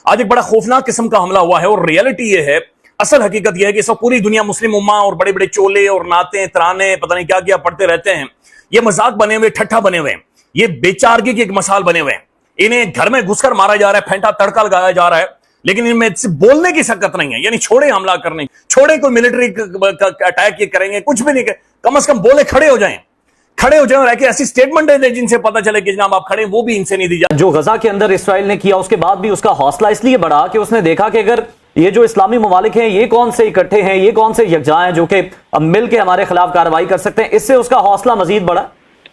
आज एक बड़ा खौफनाक किस्म का हमला हुआ है और रियलिटी ये है, असल हकीकत यह है कि इस वक्त पूरी दुनिया मुस्लिम उम्मा और बड़े बड़े चोले और नाते तराने पता नहीं क्या क्या पढ़ते रहते हैं। ये मजाक बने हुए, ठट्ठा बने हुए हैं, ये बेचारगी की एक मिसाल बने हुए हैं। इन्हें घर में घुसकर मारा जा रहा है, फेंटा तड़का लगाया जा रहा है, लेकिन इनमें से बोलने की शक्कत नहीं है। यानी छोड़े हमला करने, छोड़े कोई मिलिट्री अटैक ये करेंगे, कुछ भी नहीं कर, कम से कम बोले खड़े हो जाएं, खड़े हो जाए और ऐसी स्टेटमेंट दे जिनसे पता चले कि जनाब आप खड़े, वो भी इनसे नहीं दी जाती। जो गजा के अंदर इसराइल ने किया, उसके बाद भी उसका हौसला इसलिए बढ़ा कि उसने देखा कि अगर ये जो इस्लामी ममालिक हैं, ये कौन से इकट्ठे हैं, ये कौन से यकजा हैं जो कि अब मिल के हमारे खिलाफ कार्रवाई कर सकते हैं, इससे उसका हौसला मजीद बढ़ा।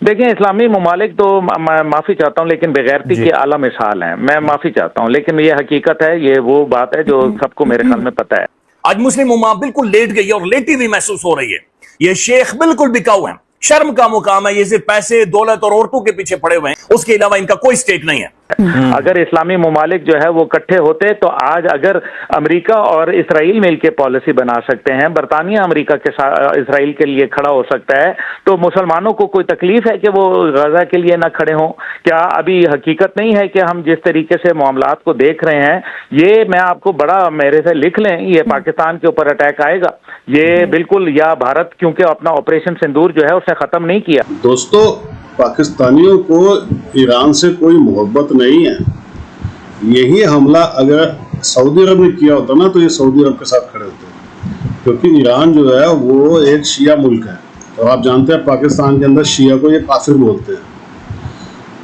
देखिए, इस्लामी ममालिक तो मैं माफी चाहता हूँ, लेकिन बेगैरती की आला मिसाल है। मैं माफी चाहता हूँ, लेकिन ये हकीकत है, ये वो बात है जो सबको मेरे ख्याल में पता है। आज मुस्लिम उम्मा बिल्कुल लेट गई है और लेटी हुई महसूस हो रही है। ये शेख बिल्कुल बिकाऊ है, शर्म का मुकाम है, ये सिर्फ पैसे, दौलत और औरतों के पीछे पड़े हुए हैं, उसके अलावा इनका कोई स्टेक नहीं है। अगर इस्लामी ममालिक जो है वो इकट्ठे होते तो आज अगर अमेरिका और इसराइल मिलकर पॉलिसी बना सकते हैं, बरतानिया अमेरिका के साथ इसराइल के लिए खड़ा हो सकता है, तो मुसलमानों को कोई तकलीफ है कि वो गजा के लिए ना खड़े हों? क्या अभी हकीकत नहीं है कि हम जिस तरीके से मामलात को देख रहे हैं, ये मैं आपको बड़ा मेरे से लिख लें, ये पाकिस्तान के ऊपर अटैक आएगा, ये बिल्कुल, या भारत क्योंकि अपना ऑपरेशन सिंदूर जो है उसने खत्म नहीं किया। दोस्तों, पाकिस्तानियों को ईरान से कोई मोहब्बत नहीं है। यही हमला अगर सऊदी अरब ने किया होता ना, तो ये सऊदी अरब के साथ खड़े होते, क्योंकि ईरान जो है वो एक शिया मुल्क है और आप जानते हैं पाकिस्तान के अंदर शिया को ये काफिर बोलते हैं।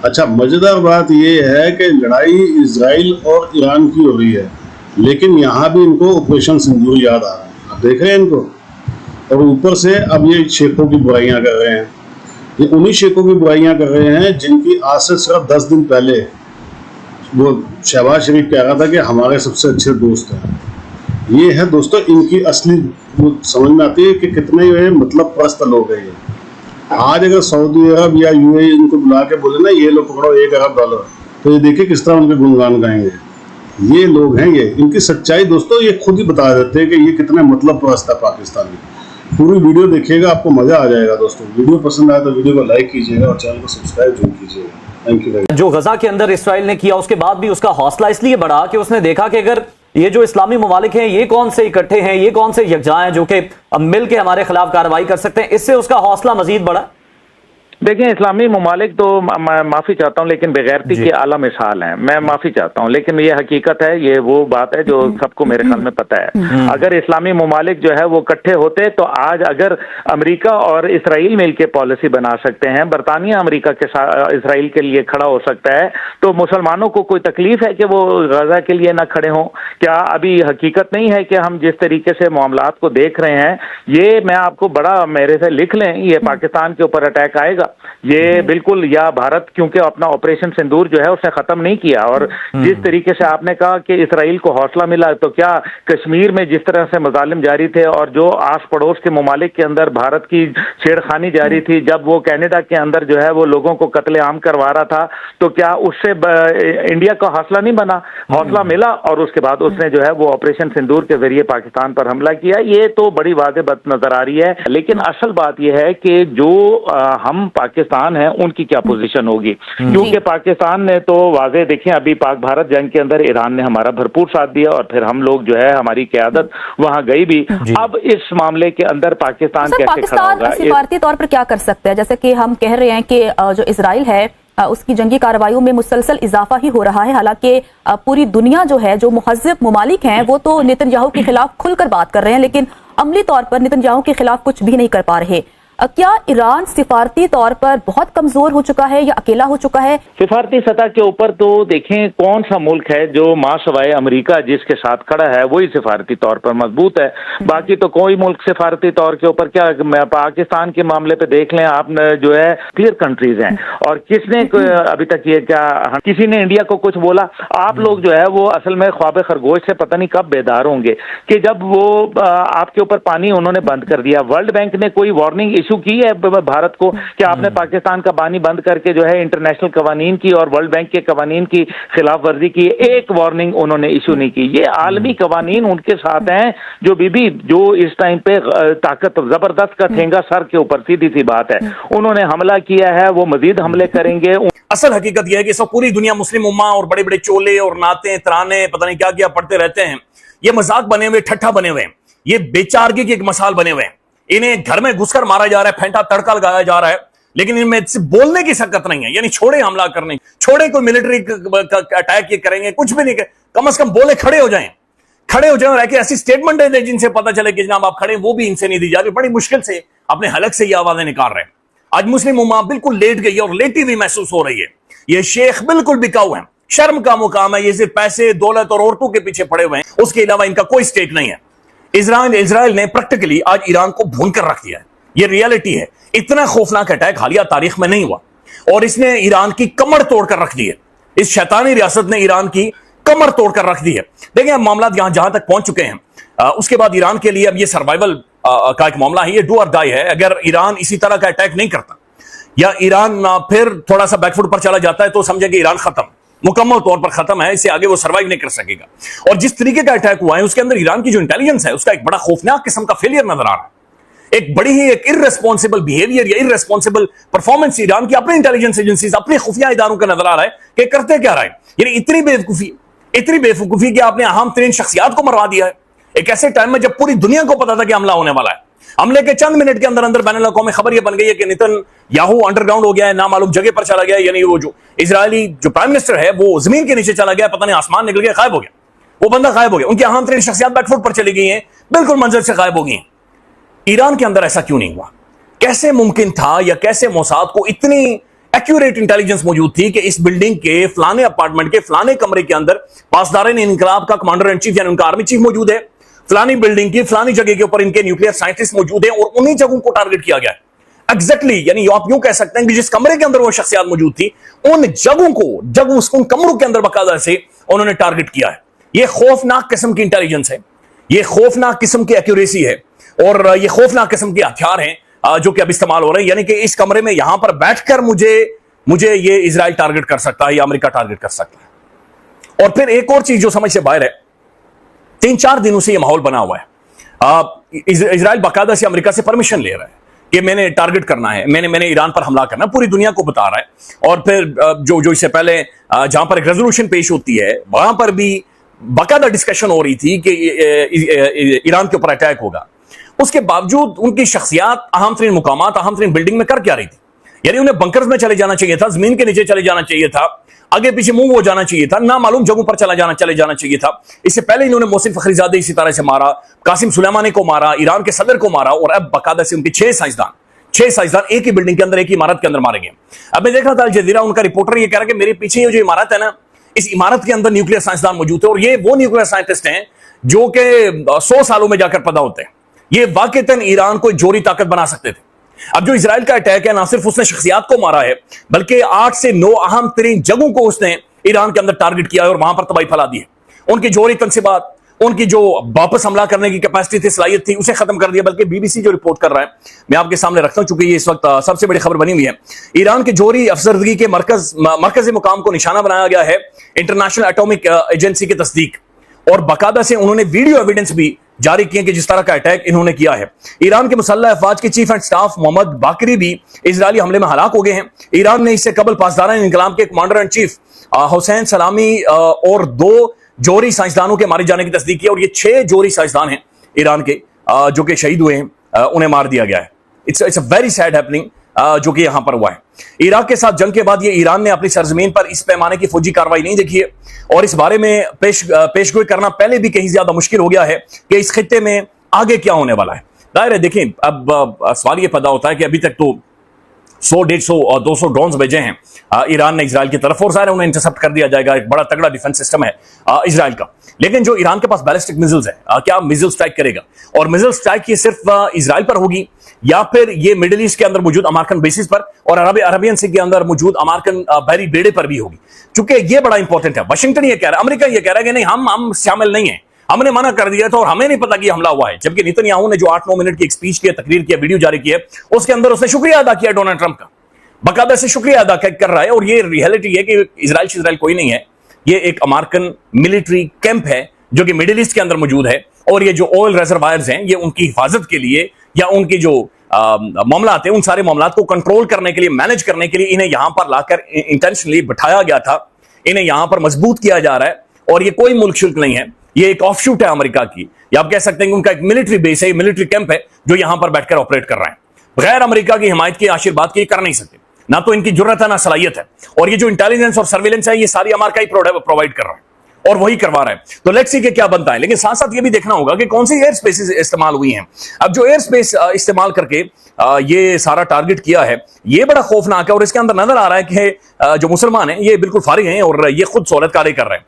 अच्छा, मजेदार बात ये है कि लड़ाई इजराइल और ईरान की हो रही है, लेकिन यहाँ भी इनको ऑपरेशन सिंदूर याद आ रहा है। आप देख रहे हैं इनको, और ऊपर से अब ये शेखों की बुराइयां कर रहे हैं। ये उन्हीं शेखों की बुराइयां कर रहे हैं जिनकी आज से सिर्फ 10 दिन पहले वो शहबाज शरीफ कह रहा था कि हमारे सबसे अच्छे दोस्त हैं। ये है दोस्तों इनकी असली, वो समझ में आती है कि कितने ये मतलब परस्त लोग हैं। ये आज अगर सऊदी अरब या यूएई इनको बुला के बोले ना, ये लोग पकड़ो $1 अरब, तो ये देखिए किस तरह उनके गुणगान गाएंगे। ये लोग हैं, ये इनकी सच्चाई दोस्तों ये खुद ही बता देते हैं कि ये कितने मतलब परस्त है पाकिस्तानी। पूरी वीडियो देखिएगा, आपको मजा आ जाएगा। दोस्तों, वीडियो पसंद आए तो वीडियो को लाइक कीजिएगा और चैनल को सब्सक्राइब जरूर कीजिएगा। Thank you. जो गजा के अंदर इसराइल ने किया, उसके बाद भी उसका हौसला इसलिए बढ़ा कि उसने देखा कि अगर ये जो इस्लामी ममालिक हैं, ये कौन से इकट्ठे हैं, ये कौन से यकजा हैं जो कि अब मिल के हमारे खिलाफ कार्रवाई कर सकते हैं, इससे उसका हौसला मजीद बढ़ा। देखिए, इस्लामी ममालिक तो मैं माफी चाहता हूँ, लेकिन बेगैरती की आला मिसाल है। मैं माफी चाहता हूँ, लेकिन ये हकीकत है, ये वो बात है जो सबको मेरे ख्याल में पता है। अगर इस्लामी ममालिक जो है वो इकट्ठे होते तो आज अगर अमेरिका और इसराइल मिलकर पॉलिसी बना सकते हैं, बरतानिया अमेरिका के साथ इसराइल के लिए खड़ा हो सकता है, तो मुसलमानों को कोई तकलीफ है कि वो गजा के लिए ना खड़े हों? क्या अभी हकीकत नहीं है कि हम जिस तरीके से मामलात को देख रहे हैं, ये मैं आपको बड़ा मेरे से लिख लें, ये पाकिस्तान के ऊपर अटैक आएगा, ये बिल्कुल, या भारत क्योंकि अपना ऑपरेशन सिंदूर जो है उसने खत्म नहीं किया। और जिस तरीके से आपने कहा कि इसराइल को हौसला मिला, तो क्या कश्मीर में जिस तरह से मजालिम जारी थे और जो आस पड़ोस के ममालिक के अंदर भारत की छेड़खानी जारी थी, जब वो कनाडा के अंदर जो है वो लोगों को कत्लेआम करवा रहा था, तो क्या उससे इंडिया का हौसला नहीं बना? हौसला मिला और उसके बाद उसने जो है वो ऑपरेशन सिंदूर के जरिए पाकिस्तान पर हमला किया। ये तो बड़ी वाज़ेह बात नजर आ रही है, लेकिन असल बात यह है कि जो हम पाकिस्तान है उनकी क्या पोजीशन होगी, क्योंकि पाकिस्तान ने तो वाज़ेह, देखिए अभी पाक भारत जंग के अंदर ईरान ने हमारा भरपूर साथ दिया और फिर हम लोग जो है हमारी क़यादत वहां गई भी। अब इस मामले के अंदर पाकिस्तान कैसे खड़ा होगा? भारतीय तौर पर क्या कर सकते हैं? जैसे कि हम कह रहे हैं कि जो इसराइल है उसकी जंगी कार्रवाइयों में मुसलसल इजाफा ही हो रहा है। हालांकि पूरी दुनिया जो है, जो मुहज़्ज़ब ममालिक हैं, वो तो नेतन्याहू के खिलाफ खुलकर बात कर रहे हैं, लेकिन अमली तौर पर नेतन्याहू के खिलाफ कुछ भी नहीं कर पा रहे। क्या ईरान सिफारती तौर पर बहुत कमजोर हो चुका है या अकेला हो चुका है? सिफारती सतह के ऊपर तो देखें कौन सा मुल्क है जो मां सवाए अमेरिका जिसके साथ खड़ा है, वही सिफारती तौर पर मजबूत है। बाकी तो कोई मुल्क सिफारती तौर के ऊपर, क्या पाकिस्तान के मामले पे देख लें आप, जो है क्लियर कंट्रीज हैं, और किसने अभी तक ये क्या किसी ने इंडिया को कुछ बोला? आप लोग जो है वो असल में ख्वाब खरगोश से पता नहीं कब बेदार होंगे कि जब वो आपके ऊपर पानी उन्होंने बंद कर दिया। वर्ल्ड बैंक ने कोई वार्निंग इशू की है भारत को कि आपने पाकिस्तान का पानी बंद करके जो है इंटरनेशनल कवानीन की और वर्ल्ड बैंक के कवानीन की खिलाफ वर्जी की? एक वार्निंग उन्होंने इशू नहीं की। ये आलमी कवानीन उनके साथ हैं जो बीबी जो इस टाइम पे ताकत जबरदस्त का ठेंगा सर के ऊपर, सीधी सी बात है। उन्होंने हमला किया है, वो मजीद हमले करेंगे। असल हकीकत यह है कि सब पूरी दुनिया मुस्लिम उम्मा और बड़े बड़े चोले और नाते तराने पता नहीं क्या क्या पढ़ते रहते हैं। ये मजाक बने हुए, ठट्ठा बने हुए हैं, ये बेचारगी की एक मिसाल बने हुए हैं। इन्हें घर में घुसकर मारा जा रहा है, फेंटा तड़का लगाया जा रहा है, लेकिन इनमें से बोलने की सकत नहीं है। यानी छोड़े हमला करने, छोड़े कोई मिलिट्री अटैक ये करेंगे, कुछ भी नहीं कर, कम से कम बोले खड़े हो जाएं और ऐसी स्टेटमेंट है जिनसे पता चले कि जनाब आप खड़े, वो भी इनसे नहीं दी जा रही। बड़ी मुश्किल से अपने हलक से ये आवाजें निकाल रहे हैं। आज मुस्लिम उम्मा बिल्कुल लेट गई है और लेटी हुई महसूस हो रही है। ये शेख बिल्कुल बिकाऊ है, शर्म का मुकाम है। ये सिर्फ पैसे, दौलत और औरतों के पीछे पड़े हुए हैं, उसके अलावा इनका कोई स्टेक नहीं है। इजराइल ने प्रैक्टिकली आज ईरान को भून कर रख दिया है। ये रियलिटी है। इतना खौफनाक अटैक हालिया तारीख में नहीं हुआ और इसने ईरान की कमर तोड़कर रख दी है। इस शैतानी रियासत ने ईरान की कमर तोड़कर रख दी है। देखिए, मामला जहां तक पहुंच चुके हैं, उसके बाद ईरान के लिए अब ये सर्वाइवल का एक मामला है। ये डू और डाई है। अगर ईरान इसी तरह का अटैक नहीं करता या ईरान फिर थोड़ा सा बैकफुट पर चला जाता है तो समझेंगे ईरान खत्म, मुकम्मल तौर पर खत्म है, इससे आगे वो सर्वाइव नहीं कर सकेगा। और जिस तरीके का अटैक हुआ है उसके अंदर ईरान की जो इंटेलिजेंस है उसका एक बड़ा खौफनाक किस्म का फेलियर नजर आ रहा है। एक बड़ी ही एक इर्रेस्पॉन्सिबल बिहेवियर या इर्रेस्पॉन्सिबल परफॉर्मेंस ईरान की अपनी इंटेलिजेंस एजेंसीज, अपने खुफिया इदारों का नजर आ रहा है कि करते क्या रहा है। यानी इतनी बेवकूफी कि आपने अहम तरीन शख्सियात को मरवा दिया है एक ऐसे टाइम में जब पूरी दुनिया को पता था कि हमला होने वाला है। हमले के चंद मिनट के अंदर अंदर बैनुल अक़वामी खबर यह बन गई है कि नेतन्याहू अंडरग्राउंड हो गया है, नामालूम जगह पर चला गया है। यानी वो जो इजरायली जो प्राइम मिनिस्टर है वो जमीन के नीचे चला गया, पता नहीं आसमान निकल गया, गायब हो गया, वो बंदा गायब हो गया। उनकी अहम तरीन शख्सियात बैकफुट पर चली गई हैं, बिल्कुल मंजर से गायब हो गई हैं। ईरान के अंदर ऐसा क्यों नहीं हुआ? कैसे मुमकिन था या कैसे मोसाद को इतनी एक्यूरेट इंटेलिजेंस मौजूद थी कि इस बिल्डिंग के फलाने अपार्टमेंट के फलाने कमरे के अंदर पासदार इनकलाब का कमांडर इन चीफ यानी उनका आर्मी चीफ मौजूद है, फलानी बिल्डिंग की फलानी जगह के ऊपर इनके न्यूक्लियर साइंटिस्ट मौजूद हैं और उन्हीं जगहों को टारगेट किया गया है। एग्जैक्टली यानी आप यूं कह सकते हैं कि जिस कमरे के अंदर वो शख्सियत मौजूद थी उन जगहों को उन कमरों के अंदर बाकायदा से उन्होंने टारगेट किया है। यह खौफनाक किस्म की इंटेलिजेंस है, यह खौफनाक किस्म की एक्यूरेसी है और ये खौफनाक किस्म के हथियार हैं जो कि अब इस्तेमाल हो रहे हैं। यानी कि इस कमरे में यहां पर बैठकर मुझे ये इजराइल टारगेट कर सकता है या अमेरिका टारगेट कर सकता है। और फिर एक और चीज जो समझ से बाहर है, 3-4 दिनों से ये माहौल बना हुआ है। इजराइल बाकायदा से अमेरिका से परमिशन ले रहा है कि मैंने टारगेट करना है, मैंने ईरान पर हमला करना है, पूरी दुनिया को बता रहा है। और फिर जो इससे पहले जहां पर एक रेजोल्यूशन पेश होती है वहां पर भी बाकायदा डिस्कशन हो रही थी कि ईरान के ऊपर अटैक होगा। उसके बावजूद उनकी शख्सियात अहम तरीन मुकामात, अहम तरीन बिल्डिंग में कर क्या रही थी? यानी उन्हें बंकर्स में चले जाना चाहिए था, जमीन के नीचे चले जाना चाहिए था, आगे पीछे मुंह हो जाना चाहिए था, ना मालूम जगहों पर चले जाना चाहिए था। इससे पहले इन्होंने मोहसिन फखरीजादे इसी तरह से मारा, कासिम सुलेमानी को मारा, ईरान के सदर को मारा और अब बाकायदा से उनके 6 साइंसदान एक ही बिल्डिंग के अंदर, एक ही इमारत के अंदर मारे गए। अब मैं देख रहा था अल जजीरा, उनका रिपोर्टर ये कह रहा है कि मेरे पीछे ये जो इमारत है ना, इस इमारत के अंदर न्यूक्लियर साइंसदान मौजूद है और ये वो न्यूक्लियर साइंटिस्ट हैं जो कि 100 सालों में जाकर पैदा होते हैं। ये वाकईतन ईरान को जोरी ताकत बना सकते थे। अब जो इजराइल का अटैक है, ना सिर्फ उसने शख्सियात को मारा है बल्कि 8 से 9 अहम तरीन जगहों को उसने ईरान के अंदर टारगेट किया है और वहां पर तबाही फैला दी है। उनकी जोरी तनसीबात, उनकी जो वापस हमला करने की कैपेसिटी थी, सलाहियत थी, उसे खत्म कर दिया। बल्कि बीबीसी जो रिपोर्ट कर रहा है, मैं आपके सामने रखता हूं चूंकि ये इस वक्त सबसे बड़ी खबर बनी हुई है। ईरान के जोरी अफसरदगी के मरकजी मुकाम को निशाना बनाया गया है इंटरनेशनल एटॉमिक एजेंसी की तस्दीक, और बाकायदा से उन्होंने वीडियो एविडेंस भी जारी किए कि जिस तरह का अटैक इन्होंने किया है। ईरान के मुसल्लह अफवाज के चीफ एंड स्टाफ मोहम्मद बाकरी भी इजरायली हमले में हलाक हो गए हैं। ईरान ने इससे कबल पासदार इनकलाब के कमांडर इन चीफ हुसैन सलामी और 2 जोरी साइंसदानों के मारे जाने की तस्दीक की और ये 6 जोरी साइंसदान हैं ईरान के जो कि शहीद हुए हैं, उन्हें मार दिया गया है। It's a very sad happening जो कि यहां पर हुआ है। इराक के साथ जंग के बाद ये ईरान ने अपनी सरजमीन पर इस पैमाने की फौजी कार्रवाई नहीं देखी है और इस बारे में पेशगोई करना पहले भी कहीं ज्यादा मुश्किल हो गया है कि इस खित्ते में आगे क्या होने वाला है। जाहिर है, देखें, अब सवाल ये पैदा होता है कि अभी तक तो 100, 150 और 200 ड्रोन्स भेजे हैं ईरान ने इजराइल की तरफ और सारे उन्हें इंटरसेप्ट कर दिया जाएगा। एक बड़ा तगड़ा डिफेंस सिस्टम है इजराइल का। लेकिन जो ईरान के पास बैलिस्टिक मिसाइल्स है, क्या मिसाइल स्ट्राइक करेगा? और मिसाइल स्ट्राइक ये सिर्फ इजराइल पर होगी या फिर ये मिडिल ईस्ट के अंदर मौजूद अमेरिकन बेसिस पर और अरबियन सी के अंदर मौजूद अमेरिकन बहरी बेड़े पर भी होगी? चूंकि ये बड़ा इंपॉर्टेंट है। वाशिंगटन ये कह रहा है, अमेरिका ये कह रहा है कि नहीं, हम शामिल नहीं है, हमने मना कर दिया था और हमें नहीं पता कि हमला हुआ है। जबकि नेतन्याहू ने जो 8-9 मिनट की एक स्पीच की, तकरीर की, वीडियो जारी की है, उसके अंदर उसने शुक्रिया अदा किया डोनाल्ड ट्रंप का, बाकायदा से शुक्रिया अदा कर रहा है। और ये रियलिटी है कि इजराइल कोई नहीं है, ये एक अमेरिकन मिलिट्री कैंप है जो कि मिडिल ईस्ट के अंदर मौजूद है। और ये जो ऑयल रिजर्वायर्स हैं, ये उनकी हिफाजत के लिए या उनकी जो मामला हैं, उन सारे मामला को कंट्रोल करने के लिए, मैनेज करने के लिए इन्हें यहां पर लाकर इंटेंशनली बिठाया गया था। इन्हें यहां पर मजबूत किया जा रहा है। और ये कोई मुल्क शुल्क नहीं है, ये एक ऑफशूट है अमेरिका की, या आप कह सकते हैं कि उनका एक मिलिट्री बेस है, मिलिट्री कैंप है जो यहां पर बैठकर ऑपरेट कर रहा है। बगैर अमेरिका की हिमायत के, आशीर्वाद के कर नहीं सकते, ना तो इनकी जुर्रत है ना सलाहियत है। और ये जो इंटेलिजेंस और सर्विलेंस है, ये सारी अमेरिका ही प्रोवाइड कर रहा है और वही करवा रहा है। तो लेट्स सी के क्या बनता है। लेकिन साथ साथ ये भी देखना होगा कि कौन सी एयर स्पेस इस्तेमाल हुई हैं। अब जो एयर स्पेस इस्तेमाल करके ये सारा टारगेट किया है, ये बड़ा खौफनाक है। और इसके अंदर नजर आ रहा है कि जो मुसलमान हैं ये बिल्कुल फारिग हैं और ये खुद सहूलतकारी कर रहे हैं।